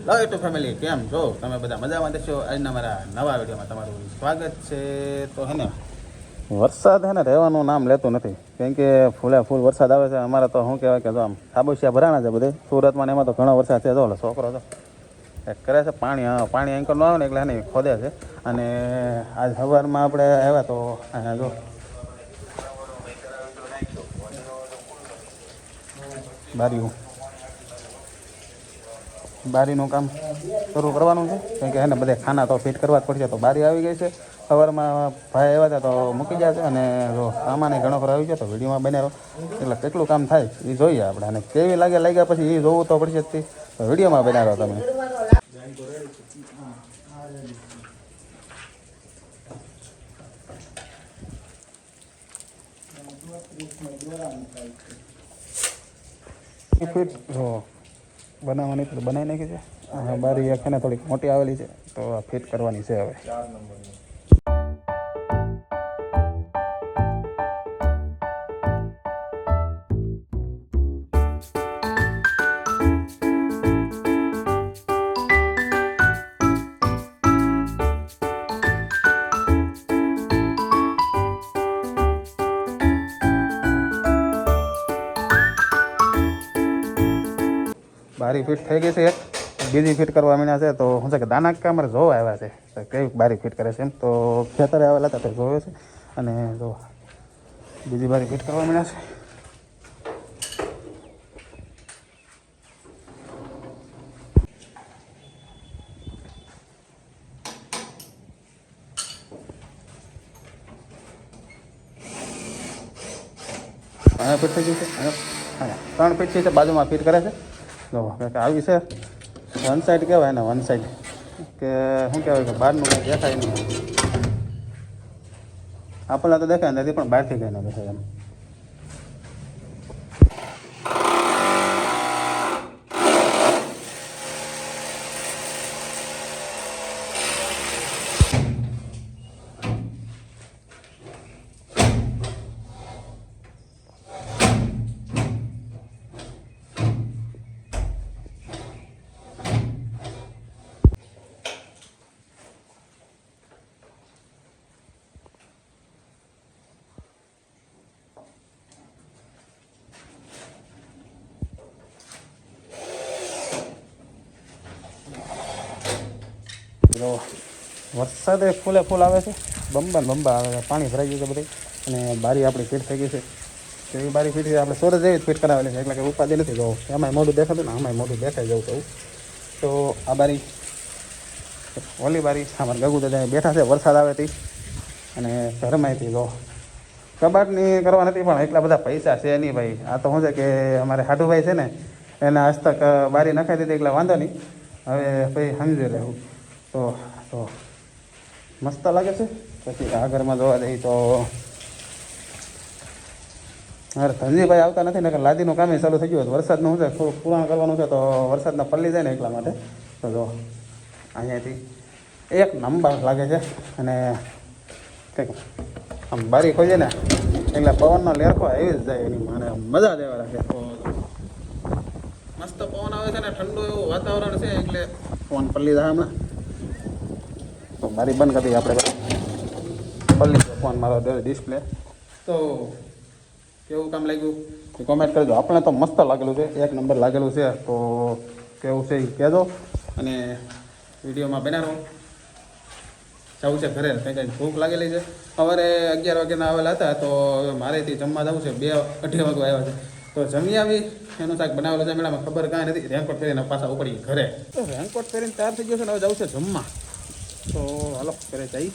Hello YouTube family, કેમ છો તમે બધા? મજામાં દેશો? આજના મારા નવા વિડીયોમાં તમારું સ્વાગત છે. તો હે ને વરસાદ હે ને રહેવાનું નામ લેતું નથી, કેમ કે ફૂલે ફૂલ વરસાદ આવે છે. અમારે તો શું કહેવાય કે જો આમ ખાબોચિયા ભરાણા છે બધે સુરતમાં ને એમાં તો ઘણો વરસાદ છે. જો છોકરો તો એક કરે છે પાણી એન્કર ન આવે ને એટલે એને ખોદે છે. અને આજ સવારમાં આપણે આવ્યા તો અહીંયા જો બારીનું કામ શરૂ કરવાનું છે, કેમ કે એને બધે ખાના તો ફિટ કરવા જ પડશે. તો બારી આવી ગઈ છે. સવારમાં ભાઈ આવ્યા હતા તો મૂકી ગયા છે. અને જો સામાન ઘણો ખરો આવી ગયો તો વિડીયોમાં બનાવ્યો, એટલે કેટલું કામ થાય એ જોઈએ આપણે. અને કેવી લાગ્યા પછી એ જોવું તો પડશે જ. તો વિડીયોમાં બનાવ્યો તમે. ફિટ જો બનાવવાની તો બનાવી નાખી છે. બારી આખાને થોડીક મોટી આવેલી છે, તો ફિટ કરવાની છે હવે. બારી ફિટ થઈ ગઈ છે. એક બીજી ફિટ કરવા માંડ્યા છે. તો શું છે કે દાના કામરે જોવા આવ્યા છે કઈ બારી ફિટ કરે છે એમ. તો ખેતરે આવેલા હતા તો જોવે છે. અને જો બીજી બારી ફિટ કરવા માંડ્યા છે. અહીંયા ફિટ થઈ ગયું છે. અહીંયા 3 ફીટ છે, બાજુમાં ફિટ કરે છે. જો આવી છે વન સાઈડ કહેવાય ને, વન સાઈડ કે શું કહેવાય કે બહારનું કંઈ દેખાય નહીં. આપણને તો દેખાય નથી, પણ બહારથી કંઈ ન દેખાય એમ. વરસાદ ફૂલે ફૂલ આવે છે, બંબા આવે છે, પાણી ભરાઈ ગયું છે બધે. અને બારી આપણી ફિટ થઈ ગઈ છે. એવી બારી ફિટ છે, આપણે સોરજ જેવી જ ફિટ કરાવેલી છે, એટલે કે ઉપાધિ નથી. જો એમાંય મોઢું દેખાતું ને આમાંય મોઢું દેખાઈ જવું છું. તો આ બારી ઓલી બારી અમારે ગગુ દાદા બેઠા છે વરસાદ આવે તે. અને ઘરમાંયથી જો કબાટની કરવા નથી, પણ એટલા બધા પૈસા છે નહીં ભાઈ. આ તો શું છે કે અમારે હાટુભાઈ છે ને, એને આજ તક બારી નખાઈ દીધી, એટલે વાંધો નહીં. હવે ભાઈ સમજી રહેવું. તો મસ્ત લાગે છે. પછી આ ઘરમાં જોવા જઈએ તો અરે ધનજીભાઈ આવતા નથી ને, લાદીનું કામ ચાલુ થઈ ગયું. વરસાદનું શું છે થોડુંક પૂરણ કરવાનું છે, તો વરસાદના પલ્લી જાય ને એટલા માટે. તો જો અહીંયાથી એક નંબર લાગે છે. અને કંઈક આમ બારી ખોલીએ ને એટલે પવનનો લેરખો આવી જ જાય, એની મને મજા જ એવા રાખે. તો મસ્ત પવન આવે છે ને, ઠંડુ એવું વાતાવરણ છે, એટલે પવન પલ્લી જાય હમણાં. તો બારી બંધ કરી દઈએ આપણે. પલ્લી ફોન મારો ડિસ્પ્લે. તો કેવું કામ લાગ્યું એ કોમેન્ટ કરજો. આપણે તો મસ્ત લાગેલું છે, એક નંબર લાગેલું છે. તો કેવું છે એ કહેજો. અને વિડીયોમાં બનાવો. જવું છે ઘરે, કંઈ ભૂખ લાગેલી છે. સવારે 11 વાગ્યાના આવેલા હતા, તો મારેથી જમવા જવું છે. 2-2:30 વાગે આવ્યા છે. તો જમી આવી, એનું શાક બનાવેલું છે. મેળામાં ખબર કાંઈ નથી. રેનકોટ પહેરીને પાછા ઉપડી ઘરે. તો રેનકોટ પહેરીને તૈયાર થઈ ગયો છે ને, હવે જવું છે જમવા. તો હાલો ઘરે જઈ.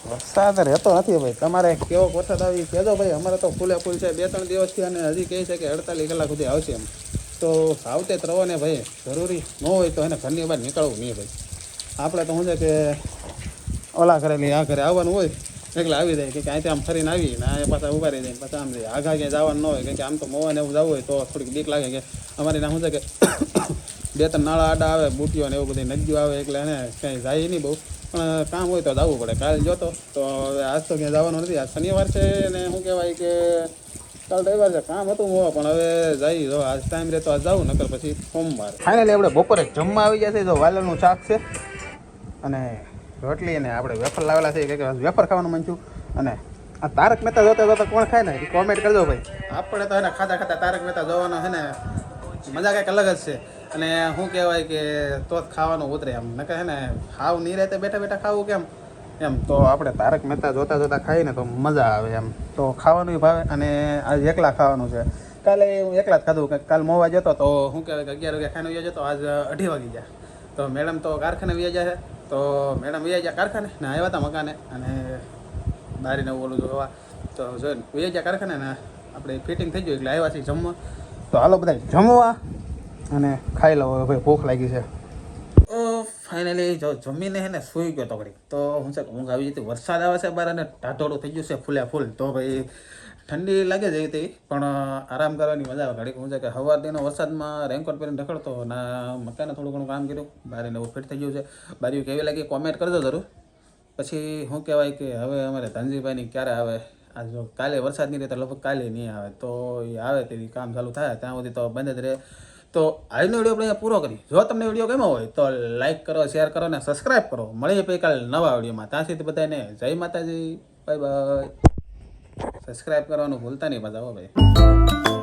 વરસાદ રહેતો નથી ભાઈ. તમારે કેવો વરસાદ આવી કહેજો ભાઈ. અમારે તો ફૂલે ફૂલ છે 2-3 દિવસથી, અને હજી કહે છે કે 48 કલાક સુધી આવશે એમ. તો સાવચેત રહો ને ભાઈ. જરૂરી ન હોય તો એને ઘરની બહાર નીકળવું નહીં ભાઈ. આપણે તો શું છે કે ઓલા ઘરેલી આ ઘરે આવવાનું હોય એટલે આવી જાય, કે અહીંથી આમ ફરીને આવી ને આ પાછા ઉભા રહી જાય, પાછા આમ જાય. આઘા ક્યાંય જવાનું ન હોય, કેમ કે આમ તો મોવાને એવું જવું હોય તો થોડીક બીક લાગે. કે અમારી ના શું છે કે 2-3 નાળા આડા આવે, બુટીઓ ને એવું બધી નદીઓ આવે, એટલે એને ક્યાંય જાય નહીં બહુ. પણ કામ હોય તો જવું પડે. કાલે જોતો તો આજ તો ક્યાં જવાનું નથી. આજ શનિવાર છે. અને શું કહેવાય કે કાલ રવિવાર છે, કામ હતું મોવા, પણ હવે જઈ જો આજ ટાઈમ રહેતો આજ જાઉં, નકર પછી સોમવાર. ફાઇનલી આપણે બપોરે જમવા આવી ગયા છે. જો વાલરનું શાક છે અને રોટલી, અને આપણે વેફર લાવેલા છે કે વેફર ખાવાનું મન થયું. અને આ તારક મહેતા જોતા જોતા કોણ ખાય ને એ કોમેન્ટ કરજો ભાઈ. આપણે તો એને ખાતા ખાતા તારક મહેતા જોવાનો છે ને મજા કંઈક અલગ જ છે. અને શું કહેવાય કે તો જ ખાવાનું ઉતરે એમ, નકર છે ને ખાવ નહીં રહેતે બેઠા બેઠા ખાવું કેમ એમ. તો આપણે તારક મહેતા જોતા જોતા ખાઈએ ને તો મજા આવે એમ. તો ખાવાનું ભાવે. અને આજ એકલા ખાવાનું છે. કાલે હું એકલા જ ખાધું કે કાલ મોવા જતો તો શું કહેવાય કે 11 વાગે ખાઈને વ્યા જતો, આજ 2:30 વાગી ગયા. તો મેડમ તો કારખાને વ્યા જાય છે. તો મેડમ વ્યા ગયા કારખાને ને આવ્યા હતા મકાને, અને બારીને ઓલું જોવા તો જોઈને વ્યા ગયા કારખાને ને આપણે ફિટિંગ થઈ ગયું એટલે આવ્યા છીએ જમવા. તો હાલો બધા જમવા અને ખાઈ લો ભાઈ, ભૂખ લાગી છે. ફાઇનલી જો જમીને હે ને સૂઈ ગયો તો ઘડી. તો હું છે ઊંઘ આવી જતી, વરસાદ આવે છે બહાર અને ઢાઢોળું થઈ ગયું છે ફૂલે ફૂલ. તો ભાઈ ઠંડી લાગે જઈ હતી, પણ આરામ કરવાની મજા આવે. ઘડીક હું છે કે સવારનો વરસાદમાં રેનકોટ પહેરીને રખડતો ના મકાને થોડું ઘણું કામ કર્યું, બારીને એવું ફિટ થઈ ગયું છે. બારીઓ કેવી લાગી કોમેન્ટ કરજો જરૂર. પછી શું કહેવાય કે હવે અમારે ધનજીભાઈની ક્યારે આવે, આ જો કાલે વરસાદ નહીં રહે તો લગભગ કાલે નહીં આવે. તો એ આવે તેથી કામ ચાલુ થાય, ત્યાં સુધી તો બંધ જ રહે. તો આજનો વિડીયો આપણે અહીંયા પૂરો કરી. જો તમને વિડીયો ગમ્યો હોય તો લાઈક કરો, શેર કરો અને સબસ્ક્રાઈબ કરો. મળીએ પછી કાલે નવા વિડીયોમાં. ત્યાં સુધી બધાને જય માતાજી, બાય બાય. સબસ્ક્રાઈબ કરવાનું ભૂલતા નહીં પાછા હો ભાઈ.